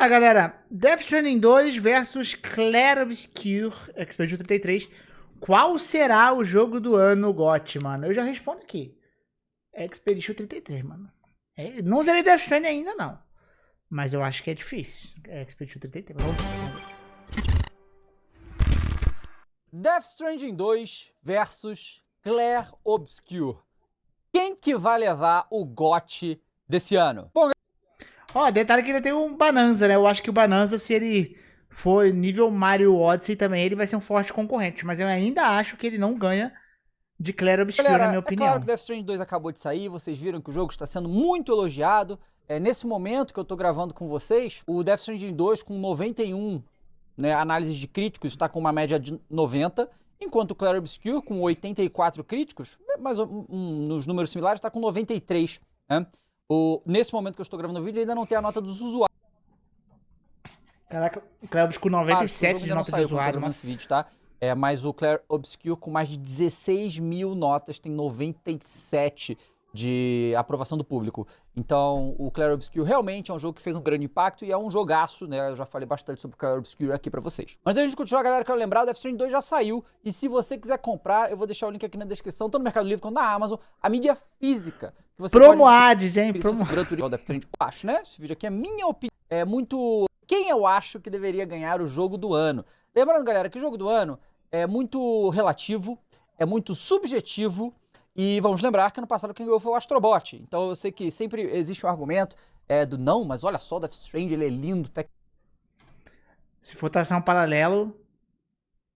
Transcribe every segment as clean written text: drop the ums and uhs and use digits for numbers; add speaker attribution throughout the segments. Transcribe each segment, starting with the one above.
Speaker 1: lá, galera. Death Stranding 2 versus Clair Obscur Expedition 33. Qual será o jogo do ano, GOT, mano? Eu já respondo aqui. Expedition 33, mano. Não zerei Death Stranding ainda, não. Mas eu acho que é difícil. Expedition 33. Vamos ver.
Speaker 2: Death Stranding 2 versus Clair Obscur. Quem que vai levar o GOT desse ano? Bom,
Speaker 1: detalhe que ele tem um Bonanza, né? Eu acho que o Bonanza, se ele for nível Mario Odyssey também, ele vai ser um forte concorrente. Mas eu ainda acho que ele não ganha de Clair Obscur,
Speaker 2: galera,
Speaker 1: na minha opinião.
Speaker 2: É claro que Death Stranding 2 acabou de sair, vocês viram que o jogo está sendo muito elogiado. Nesse momento que eu tô gravando com vocês, o Death Stranding 2 com 91 análises de críticos está com uma média de 90, enquanto o Clair Obscur com 84 críticos, mas nos números similares está com 93, né? Nesse momento que eu estou gravando o vídeo ainda não tem a nota dos usuários.
Speaker 1: Caraca, o Clair Obscur 97 de nota de usuário,
Speaker 2: nesse vídeo, tá? Mas o Clair Obscur com mais de 16 mil notas tem 97 de aprovação do público. Então, o Clair Obscur realmente é um jogo que fez um grande impacto e é um jogaço, né? Eu já falei bastante sobre o Clair Obscur aqui pra vocês. Mas antes da gente continuar, galera, quero lembrar, o Death Stranding 2 já saiu e se você quiser comprar, eu vou deixar o link aqui na descrição, tanto no Mercado Livre quanto na Amazon, a mídia física. Que você
Speaker 1: Promo Ads, hein? Promo
Speaker 2: Ads. Eu acho, né? Esse vídeo aqui é minha opinião. É muito... Quem eu acho que deveria ganhar o jogo do ano? Lembrando, galera, que o jogo do ano é muito relativo, é muito subjetivo. E vamos lembrar que ano passado quem ganhou foi o Astrobot. Então eu sei que sempre existe um argumento do não, mas olha só, o Death Stranding, ele é lindo.
Speaker 1: Se for traçar um paralelo,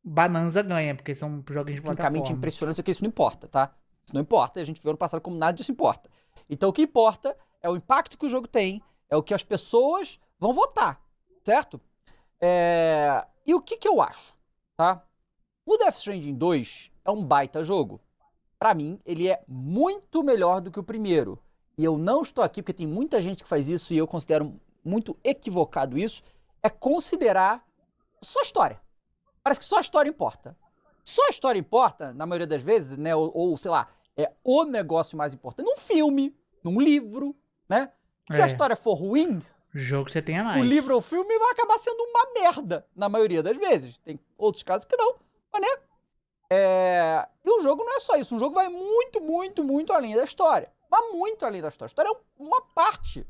Speaker 1: Bonanza ganha, porque são jogos de plataforma.
Speaker 2: Tecnicamente impressionante, que isso não importa, tá? Isso não importa, a gente viu ano passado como nada disso importa. Então o que importa é o impacto que o jogo tem, é o que as pessoas vão votar, certo? E o que eu acho, tá? O Death Stranding 2 é um baita jogo. Pra mim, ele é muito melhor do que o primeiro. E eu não estou aqui, porque tem muita gente que faz isso e eu considero muito equivocado isso, é considerar só a história. Parece que só a história importa. Só a história importa, na maioria das vezes, né? Ou sei lá, é o negócio mais importante. Num filme, num livro, né? Se a história for ruim,
Speaker 1: o jogo você tem a mais.
Speaker 2: O livro ou o filme vai acabar sendo uma merda, na maioria das vezes. Tem outros casos que não, mas né? E o jogo não é só isso, o jogo vai muito, muito, muito além da história. Mas muito além da história. A história é uma parte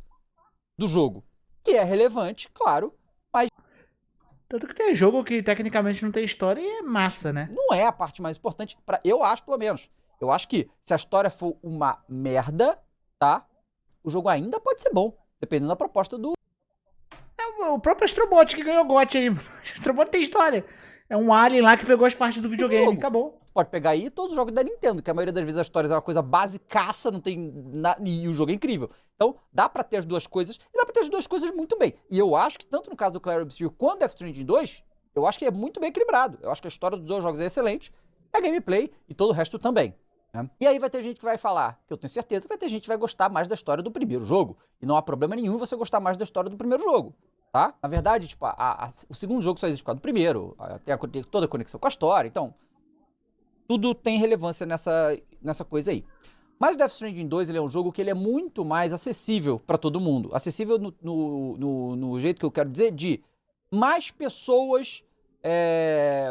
Speaker 2: do jogo, que é relevante, claro, mas...
Speaker 1: Tanto que tem jogo que tecnicamente não tem história e é massa, né?
Speaker 2: Não é a parte mais importante, eu acho, pelo menos. Eu acho que se a história for uma merda, tá? O jogo ainda pode ser bom, dependendo da proposta do...
Speaker 1: O próprio Astrobot que ganhou o GOT aí. O Astrobot tem história. É um alien lá que pegou as partes do videogame, acabou.
Speaker 2: Pode pegar aí todos os jogos da Nintendo, que a maioria das vezes a história é uma coisa basicaça, não tem e o jogo é incrível. Então, dá pra ter as duas coisas, e dá pra ter as duas coisas muito bem. E eu acho que tanto no caso do Clair Obscur quanto Death Stranding 2, eu acho que é muito bem equilibrado. Eu acho que a história dos dois jogos é excelente, a gameplay e todo o resto também. Né? E aí vai ter gente que vai falar, que eu tenho certeza, vai ter gente que vai gostar mais da história do primeiro jogo. E não há problema nenhum você gostar mais da história do primeiro jogo. Tá? Na verdade, tipo, o segundo jogo só existe por causa do primeiro, tem toda a conexão com a história, então tudo tem relevância nessa coisa aí. Mas o Death Stranding 2 ele é um jogo que ele é muito mais acessível para todo mundo. Acessível no jeito que eu quero dizer de mais pessoas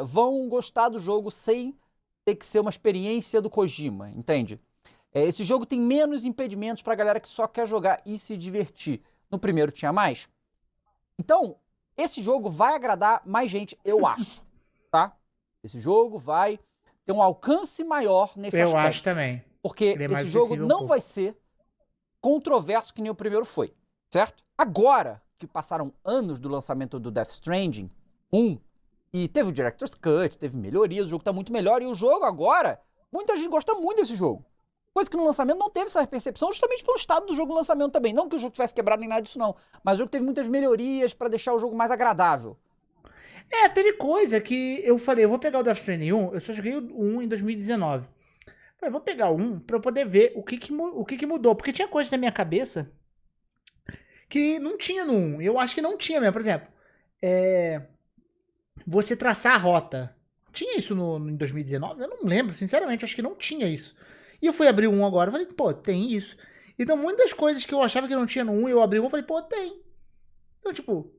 Speaker 2: vão gostar do jogo sem ter que ser uma experiência do Kojima, entende? Esse jogo tem menos impedimentos pra galera que só quer jogar e se divertir. No primeiro tinha mais. Então, esse jogo vai agradar mais gente, eu acho, tá? Esse jogo vai ter um alcance maior nesse aspecto.
Speaker 1: Eu acho também.
Speaker 2: Porque esse jogo não vai ser controverso que nem o primeiro foi, certo? Agora que passaram anos do lançamento do Death Stranding 1, e teve o Director's Cut, teve melhorias, o jogo tá muito melhor, e o jogo agora, muita gente gosta muito desse jogo. Coisa que no lançamento não teve essa percepção, justamente pelo estado do jogo no lançamento também. Não que o jogo tivesse quebrado nem nada disso, não. Mas o jogo teve muitas melhorias pra deixar o jogo mais agradável.
Speaker 1: Teve coisa que eu falei, eu vou pegar o Death Stranding 1, eu só joguei o 1 em 2019. Falei, vou pegar o 1 pra eu poder ver o que mudou. Porque tinha coisa na minha cabeça que não tinha no 1. Eu acho que não tinha mesmo. Por exemplo, você traçar a rota. Tinha isso em 2019? Eu não lembro, sinceramente, acho que não tinha isso. E eu fui abrir o 1 agora, falei, pô, tem isso. Então, muitas coisas que eu achava que não tinha no 1, eu abri o 1 e falei, pô, tem. Então, tipo,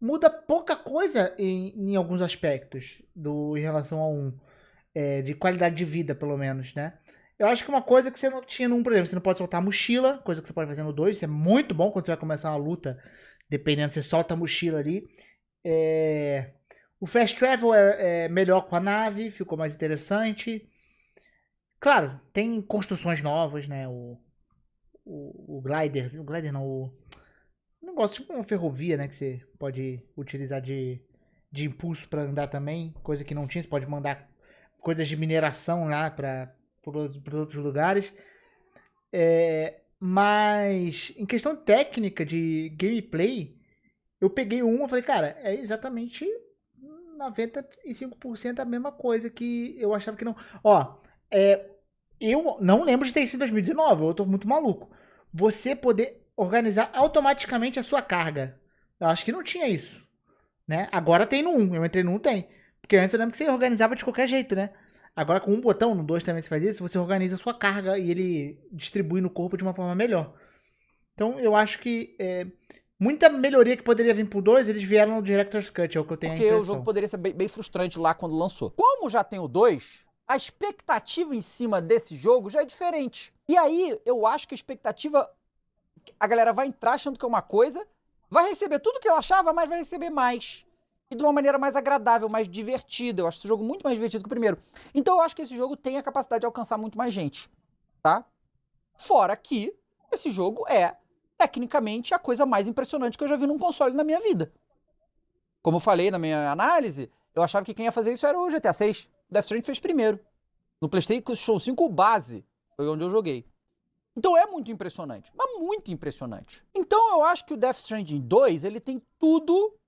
Speaker 1: muda pouca coisa em alguns aspectos em relação ao 1. De qualidade de vida, pelo menos, né? Eu acho que uma coisa que você não tinha no 1, por exemplo, você não pode soltar a mochila, coisa que você pode fazer no 2, isso é muito bom quando você vai começar uma luta, dependendo, você solta a mochila ali. O fast travel é melhor com a nave, ficou mais interessante. Claro, tem construções novas, né? O glider não, o negócio tipo uma ferrovia, né? Que você pode utilizar de impulso para andar também, coisa que não tinha, você pode mandar coisas de mineração lá para outros lugares. Mas em questão técnica de gameplay, eu peguei um e falei, cara, é exatamente 95% a mesma coisa que eu achava que não. Ó, eu não lembro de ter sido em 2019, eu tô muito maluco. Você poder organizar automaticamente a sua carga. Eu acho que não tinha isso, né? Agora tem no 1, eu entrei no 1, tem. Porque antes eu lembro que você organizava de qualquer jeito, né? Agora com um botão, no 2 também você faz isso, você organiza a sua carga e ele distribui no corpo de uma forma melhor. Então eu acho que muita melhoria que poderia vir pro 2, eles vieram no Director's Cut, é o que eu tenho a
Speaker 2: Porque
Speaker 1: impressão.
Speaker 2: o jogo poderia ser bem frustrante lá quando lançou. Como já tem o 2, a expectativa em cima desse jogo já é diferente. E aí, eu acho que a expectativa... A galera vai entrar achando que é uma coisa, vai receber tudo que ela achava, mas vai receber mais. E de uma maneira mais agradável, mais divertida. Eu acho esse jogo muito mais divertido que o primeiro. Então eu acho que esse jogo tem a capacidade de alcançar muito mais gente, tá? Fora que esse jogo é, tecnicamente, a coisa mais impressionante que eu já vi num console na minha vida. Como eu falei na minha análise, eu achava que quem ia fazer isso era o GTA 6. Death Stranding fez primeiro. No PlayStation 5 base, foi onde eu joguei. Então é muito impressionante, mas muito impressionante. Então eu acho que o Death Stranding 2, ele tem tudo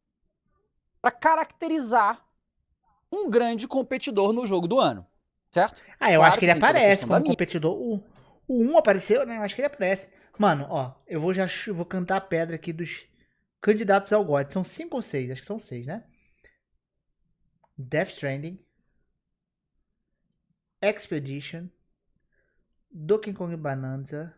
Speaker 2: para caracterizar um grande competidor no jogo do ano, certo?
Speaker 1: Eu acho que ele aparece como competidor. O 1 apareceu, né? Eu acho que ele aparece. Mano, ó, eu vou cantar a pedra aqui dos candidatos ao GOT. São 5 ou 6? Acho que são 6, né? Death Stranding, Expedition, Donkey Kong Bonanza,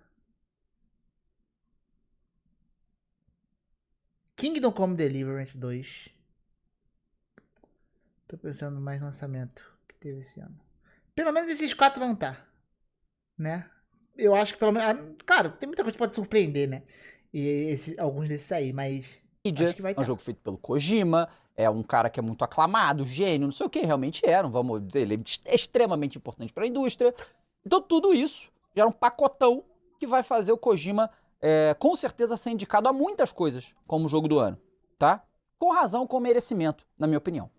Speaker 1: Kingdom Come Deliverance 2. Tô pensando mais no lançamento que teve esse ano. Pelo menos esses 4 vão estar, né? Eu acho que pelo menos... Claro, tem muita coisa que pode surpreender, né? E alguns desses aí, mas... acho que vai
Speaker 2: é um jogo feito pelo Kojima, é um cara que é muito aclamado, gênio, não sei o que, realmente era, não vamos dizer, ele é extremamente importante para a indústria. Então tudo isso gera um pacotão que vai fazer o Kojima, com certeza, ser indicado a muitas coisas como jogo do ano, tá? Com razão, com merecimento, na minha opinião.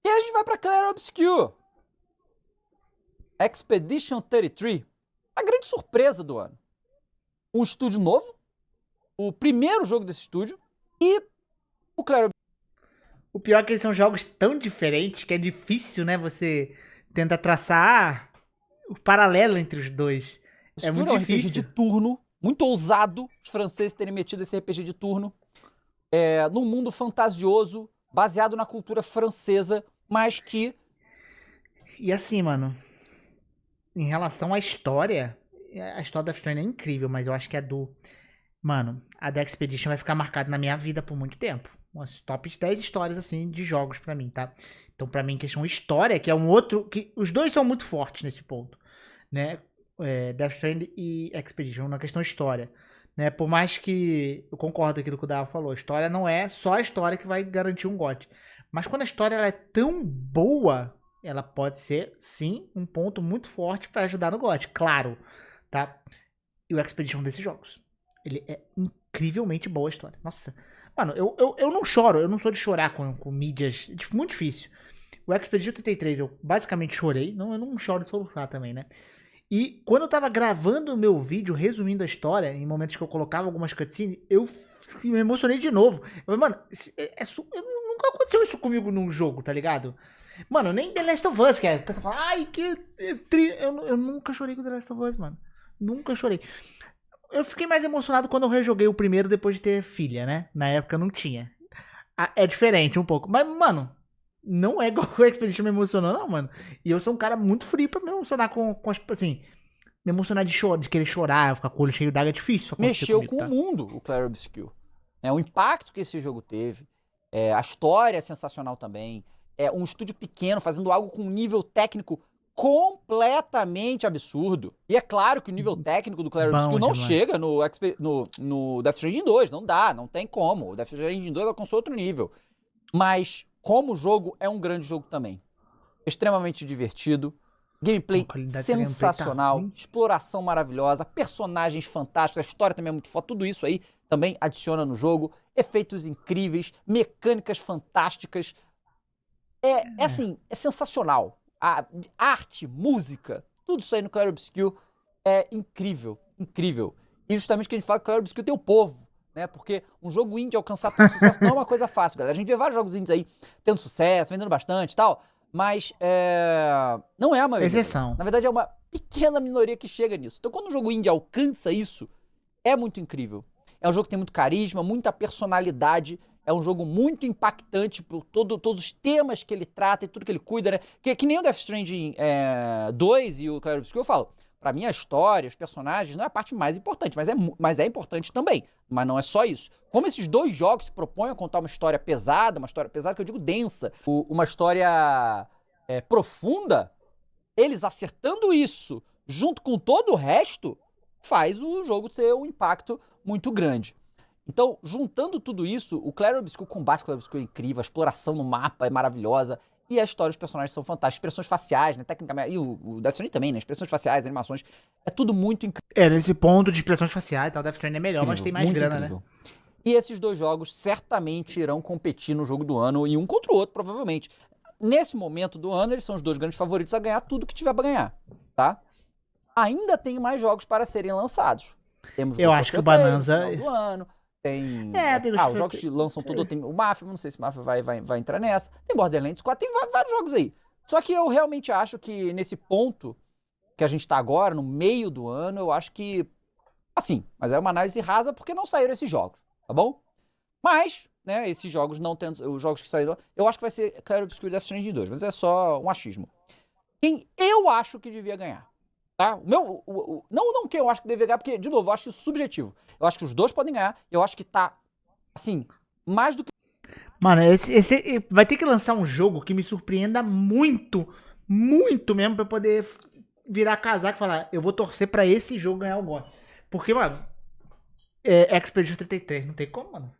Speaker 2: E aí a gente vai pra Clair Obscur. Expedition 33, a grande surpresa do ano. Um estúdio novo, o primeiro jogo desse estúdio, e o Clair Obscur.
Speaker 1: O pior é que eles são jogos tão diferentes que é difícil, né? Você tenta traçar o paralelo entre os dois. É muito difícil.
Speaker 2: É um RPG de turno, muito ousado os franceses terem metido esse RPG de turno. Num mundo fantasioso, baseado na cultura francesa, mas que...
Speaker 1: E assim, mano, em relação à história, a história da Stranding é incrível, mas eu acho que Mano, a The Expedition vai ficar marcada na minha vida por muito tempo. Umas top 10 histórias, assim, de jogos pra mim, tá? Então, pra mim, questão história, que é um outro... que os dois são muito fortes nesse ponto, né? Death Stranding e Expedition, na questão história. Né? Por mais que eu concordo com aquilo que o Dava falou, a história não é só a história que vai garantir um GOT. Mas quando a história ela é tão boa, ela pode ser, sim, um ponto muito forte pra ajudar no GOT, claro, tá? E o Expedition desses jogos. Ele é incrivelmente boa a história. Nossa. Mano, eu não choro. Eu não sou de chorar com mídias. É muito difícil. O Expedition 33 eu basicamente chorei. Não, eu não choro de soluçar também, né? E quando eu tava gravando o meu vídeo, resumindo a história, em momentos que eu colocava algumas cutscenes, eu me emocionei de novo. Mano, nunca aconteceu isso comigo num jogo, tá ligado? Mano, nem The Last of Us, que é. O pessoal fala, ai, que. Eu nunca chorei com The Last of Us, mano. Nunca chorei. Eu fiquei mais emocionado quando eu rejoguei o primeiro depois de ter filha, né? Na época não tinha. É diferente um pouco. Mas, mano, não é igual o Expedition me emocionou, não, mano. E eu sou um cara muito frio pra me emocionar com as... Assim, me emocionar de querer chorar, ficar com o olho cheio d'água é difícil.
Speaker 2: Mexeu
Speaker 1: comigo,
Speaker 2: com o mundo, o Clair Obscur. O impacto que esse jogo teve. A história é sensacional também. É um estúdio pequeno fazendo algo com um nível técnico completamente absurdo. E é claro que o nível técnico do Clair Obscur não chega no Death Stranding 2, não dá, não tem como. O Death Stranding 2 alcançou outro nível. Mas, como jogo, é um grande jogo também. Extremamente divertido, gameplay sensacional, gameplay exploração maravilhosa, personagens fantásticos, a história também é muito foda, tudo isso aí também adiciona no jogo, efeitos incríveis, mecânicas fantásticas. Assim, é sensacional. A arte, música, tudo isso aí no Clair Obscur é incrível, incrível. E justamente que a gente fala que o Clair Obscur tem o povo, né? Porque um jogo indie alcançar tanto sucesso não é uma coisa fácil, galera. A gente vê vários jogos indies aí tendo sucesso, vendendo bastante e tal, mas não é a maioria.
Speaker 1: Exceção.
Speaker 2: Na verdade, é uma pequena minoria que chega nisso. Então, quando um jogo indie alcança isso, é muito incrível. É um jogo que tem muito carisma, muita personalidade. É um jogo muito impactante por todos os temas que ele trata e tudo que ele cuida, né? Que nem o Death Stranding 2 e o Clair Obscur, eu falo. Pra mim, a história, os personagens, não é a parte mais importante, mas é importante também. Mas não é só isso. Como esses dois jogos se propõem a contar uma história pesada que eu digo densa, uma história profunda, eles acertando isso junto com todo o resto, faz o jogo ter um impacto muito grande. Então, juntando tudo isso, o Clair Obscur, o combate do Clair Obscur é incrível, a exploração no mapa é maravilhosa, e a história dos personagens são fantásticas, expressões faciais, né, tecnicamente, e o Death Stranding também, né, expressões faciais, animações, é tudo muito incrível.
Speaker 1: Nesse ponto de expressões faciais, tal, Death Stranding é melhor, incrível, mas tem mais grana, incrível, né?
Speaker 2: E esses dois jogos certamente irão competir no jogo do ano, e um contra o outro, provavelmente. Nesse momento do ano, eles são os dois grandes favoritos a ganhar tudo que tiver pra ganhar, tá? Ainda tem mais jogos para serem lançados. Temos
Speaker 1: eu acho que o Bonanza...
Speaker 2: no final do ano. Tem os jogos que lançam tudo, tem o Mafia, não sei se o Mafia vai entrar nessa. Tem Borderlands 4, tem vários jogos aí. Só que eu realmente acho que nesse ponto que a gente tá agora, no meio do ano, eu acho que, assim, mas é uma análise rasa porque não saíram esses jogos, tá bom? Mas, né, esses jogos não tendo, os jogos que saíram, eu acho que vai ser Clair Obscur e Death Stranding 2, mas é só um achismo. Quem eu acho que devia ganhar, tá? Não que eu acho que deveria ganhar, porque, de novo, eu acho isso subjetivo. Eu acho que os dois podem ganhar. Eu acho que tá, assim, mais do que...
Speaker 1: Mano, esse vai ter que lançar um jogo que me surpreenda muito, muito mesmo, pra eu poder virar casaco e falar, eu vou torcer pra esse jogo ganhar o GOT. Porque, mano, Expedition 33, não tem como, mano.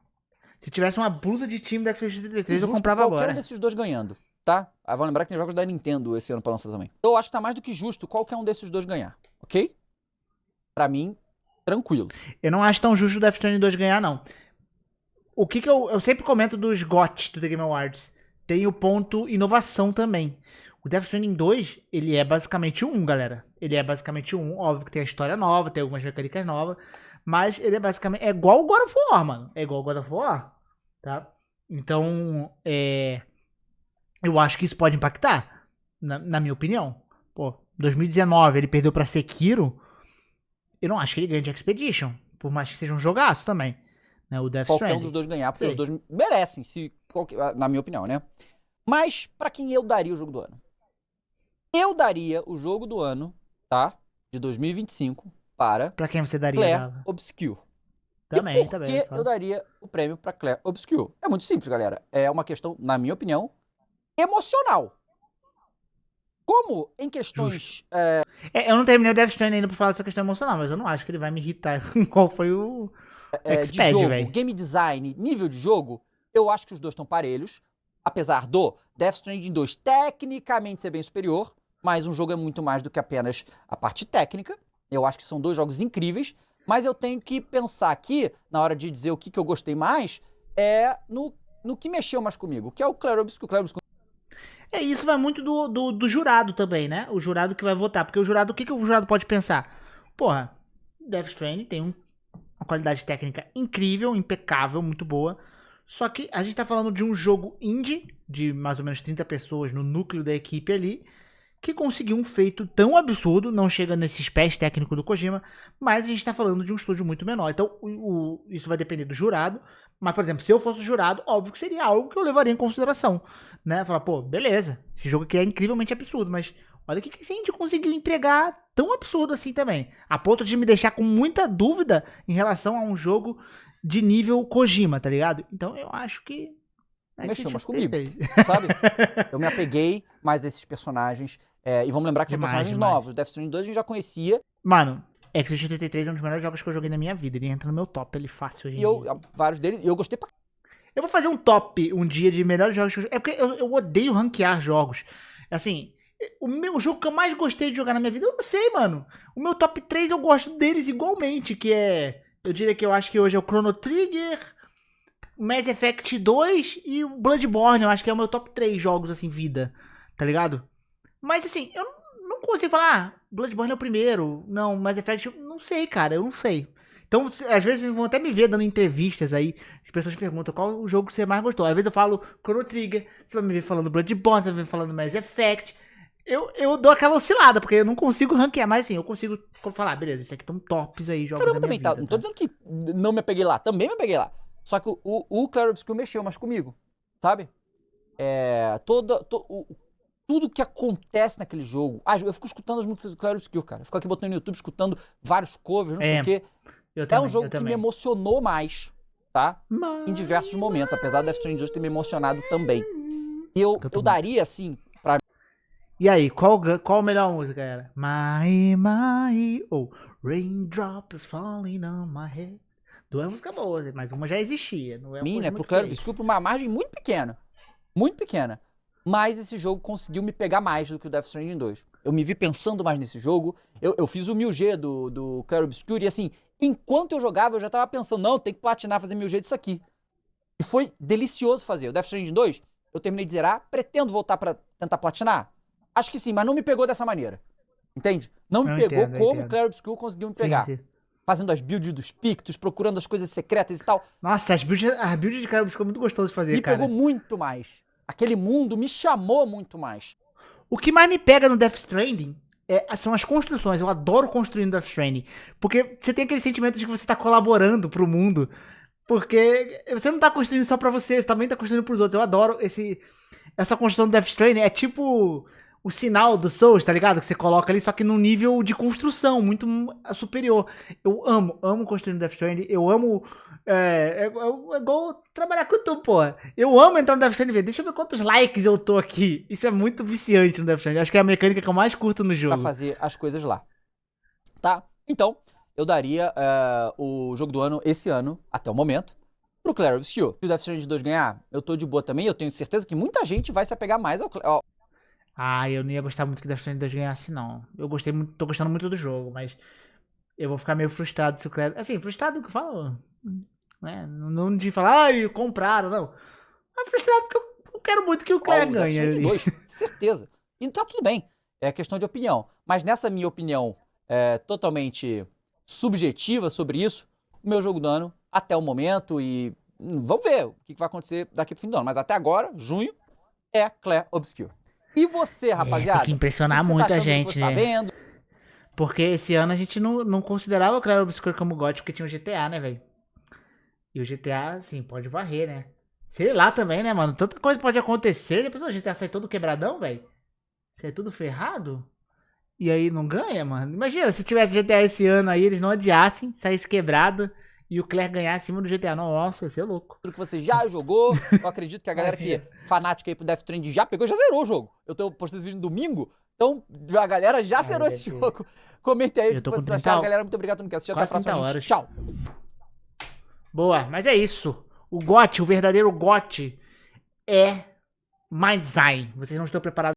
Speaker 1: Se tivesse uma blusa de time da Expedition 33, eu comprava agora.
Speaker 2: Qualquer um desses dois ganhando, tá? Vamos lembrar que tem jogos da Nintendo esse ano pra lançar também. Então eu acho que tá mais do que justo qualquer um desses dois ganhar, ok? Pra mim, tranquilo.
Speaker 1: Eu não acho tão justo o Death Stranding 2 ganhar, não. O que eu sempre comento dos GOT do The Game Awards, tem o ponto inovação também. O Death Stranding 2, ele é basicamente galera. Ele é basicamente óbvio que tem a história nova, tem algumas mecânicas novas, mas ele é basicamente, é igual o God of War, mano. É igual o God of War, tá? Então, eu acho que isso pode impactar, na minha opinião. Pô, 2019 ele perdeu pra Sekiro, eu não acho que ele ganhe de Expedition, por mais que seja um jogaço também, né, o Death Stranding.
Speaker 2: Qualquer um dos dois ganhar, porque os dois merecem, na minha opinião, né? Mas, pra quem eu daria o jogo do ano? Eu daria o jogo do ano, tá? De 2025 para...
Speaker 1: Pra quem você daria?
Speaker 2: Clair Obscur.
Speaker 1: Também,
Speaker 2: e por que eu daria o prêmio pra Clair Obscur? É muito simples, galera. É uma questão, na minha opinião, emocional. Como em questões...
Speaker 1: eu não terminei o Death Stranding ainda pra falar dessa questão emocional, mas eu não acho que ele vai me irritar qual foi o
Speaker 2: de jogo, game design, nível de jogo, eu acho que os dois estão parelhos. Apesar do Death Stranding 2 tecnicamente ser bem superior, mas um jogo é muito mais do que apenas a parte técnica. Eu acho que são dois jogos incríveis, mas eu tenho que pensar aqui, na hora de dizer o que eu gostei mais, no que mexeu mais comigo, que é o Clair Obscur.
Speaker 1: Isso vai muito do jurado também, né? O jurado que vai votar. Porque o jurado, o que o jurado pode pensar? Porra, Death Stranding tem uma qualidade técnica incrível, impecável, muito boa. Só que a gente tá falando de um jogo indie, de mais ou menos 30 pessoas no núcleo da equipe ali, que conseguiu um feito tão absurdo, não chega nesses pés técnicos do Kojima, mas a gente tá falando de um estúdio muito menor. Então, isso vai depender do jurado. Mas, por exemplo, se eu fosse o jurado, óbvio que seria algo que eu levaria em consideração, né? Falar, pô, beleza, esse jogo aqui é incrivelmente absurdo, mas olha o que esse indie conseguiu entregar tão absurdo assim também. A ponto de me deixar com muita dúvida em relação a um jogo de nível Kojima, tá ligado? Então, eu acho que
Speaker 2: mexeu mais
Speaker 1: Expedition
Speaker 2: comigo,
Speaker 1: 33.
Speaker 2: sabe? Eu me apeguei mais a esses personagens. E vamos lembrar que são
Speaker 1: Demais,
Speaker 2: personagens
Speaker 1: demais.
Speaker 2: novos. Death Stranding 2 a gente já conhecia.
Speaker 1: Mano, Expedition 33 é um dos melhores jogos que eu joguei na minha vida. Ele entra no meu top, ele fácil hoje em
Speaker 2: E
Speaker 1: dia.
Speaker 2: vários deles, e eu gostei pra
Speaker 1: Eu vou fazer um top um dia de melhores jogos que eu joguei. É porque eu odeio ranquear jogos. Assim, o jogo que eu mais gostei de jogar na minha vida, eu não sei, mano. O meu top 3 eu gosto deles igualmente, que é... Eu diria que eu acho que hoje é o Chrono Trigger, o Mass Effect 2 e o Bloodborne. Eu acho que é o meu top 3 jogos, assim, vida. Tá ligado? Mas, assim, eu não consigo falar, Bloodborne é o primeiro. Não, Mass Effect, eu não sei, cara, eu não sei. Então, às vezes, vocês vão até me ver dando entrevistas aí. As pessoas perguntam qual o jogo que você mais gostou. Às vezes eu falo Chrono Trigger, você vai me ver falando Bloodborne, você vai me ver falando Mass Effect. Eu dou aquela oscilada, porque eu não consigo ranquear, mas assim, eu consigo falar, beleza, esses aqui estão tops aí, jogos
Speaker 2: caramba
Speaker 1: da minha
Speaker 2: também, tá?
Speaker 1: vida,
Speaker 2: Não tô dizendo que não me apeguei lá, também me apeguei lá. Só que o Clair Obscur mexeu mais comigo, sabe? Tudo que acontece naquele jogo. Eu fico escutando as músicas do Clair Obscur, cara. Eu fico aqui botando no YouTube, escutando vários covers, não sei o quê. É um jogo que me emocionou mais, tá? Em diversos momentos, apesar do Death Stranding 2 ter me emocionado também. E eu daria, assim, pra...
Speaker 1: E aí, qual a melhor música era? My, ou Raindrops Falling on My Head. Duas músicas boas, mas uma já existia. Não é
Speaker 2: mim, né,
Speaker 1: muito
Speaker 2: pro Clair
Speaker 1: diferente.
Speaker 2: Obscur, por uma margem muito pequena. Muito pequena. Mas esse jogo conseguiu me pegar mais do que o Death Stranding 2. Eu me vi pensando mais nesse jogo. Eu fiz o 1000G do Clair Obscur e assim, enquanto eu jogava, eu já tava pensando, não, tem que platinar, fazer 1000G disso aqui. E foi delicioso fazer. O Death Stranding 2, eu terminei de zerar, pretendo voltar pra tentar platinar. Acho que sim, mas não me pegou dessa maneira. Entende? Não me pegou como o Clair Obscur conseguiu me pegar.
Speaker 1: Sim.
Speaker 2: Fazendo as builds dos Pictos, procurando as coisas secretas e tal.
Speaker 1: Nossa, as builds de Clair Obscur é muito gostoso de fazer,
Speaker 2: Me
Speaker 1: cara.
Speaker 2: pegou muito mais. Aquele mundo me chamou muito mais.
Speaker 1: O que mais me pega no Death Stranding são as construções. Eu adoro construir no Death Stranding. Porque você tem aquele sentimento de que você tá colaborando pro mundo. Porque você não tá construindo só pra você também tá construindo pros outros. Eu adoro essa construção do Death Stranding. É tipo o sinal do Souls, tá ligado? Que você coloca ali, só que num nível de construção muito superior. Eu amo construir no Death Stranding. Eu amo... É igual trabalhar com tu, pô. Eu amo entrar no Death Stranding e ver. Deixa eu ver quantos likes eu tô aqui. Isso é muito viciante no Death Stranding. Acho que é a mecânica que eu mais curto no jogo.
Speaker 2: Pra fazer as coisas lá. Tá? Então, eu daria o jogo do ano, esse ano, até o momento, pro Clair Obscur. Se o Death Stranding 2 ganhar, eu tô de boa também. Eu tenho certeza que muita gente vai se apegar mais ao...
Speaker 1: Eu não ia gostar muito que Death Stranding 2 ganhasse, não. Tô gostando muito do jogo, mas eu vou ficar meio frustrado se o Clair... Assim, frustrado que eu falo... Né? Não de falar, compraram, não. Mas frustrado porque eu quero muito que o Clair ganhe.
Speaker 2: Death Stranding 2, certeza. E tá tudo bem. É questão de opinião. Mas nessa minha opinião totalmente subjetiva sobre isso, o meu jogo do ano, até o momento, e vamos ver o que vai acontecer daqui pro fim do ano. Mas até agora, junho, é Clair Obscur. E você, rapaziada?
Speaker 1: Tem que impressionar
Speaker 2: o que
Speaker 1: muito
Speaker 2: tá
Speaker 1: a
Speaker 2: achando do que
Speaker 1: gente,
Speaker 2: você tá
Speaker 1: né?
Speaker 2: vendo?
Speaker 1: Porque esse ano a gente não considerava o Clair Obscur como GOT porque tinha o GTA, né, velho? E o GTA, assim, pode varrer, né? Sei lá também, né, mano? Tanta coisa pode acontecer. Depois o GTA sai todo quebradão, velho. Sai tudo ferrado. E aí não ganha, mano. Imagina, se tivesse GTA esse ano aí, eles não adiassem, saísse quebrado e o Claire ganhar acima do GTA. Nossa, ia ser louco.
Speaker 2: Tudo que você já jogou. Eu acredito que a galera que é fanática aí pro Death Stranding já pegou, já zerou o jogo. Eu postei esse vídeo no domingo, então a galera já zerou esse jogo. Comente aí o que vocês acharam. Galera, muito obrigado por me assistir. Até a próxima, gente. Tchau.
Speaker 1: Boa, mas é isso. O GOT, o verdadeiro GOT é Mind Design. Vocês não estão preparados.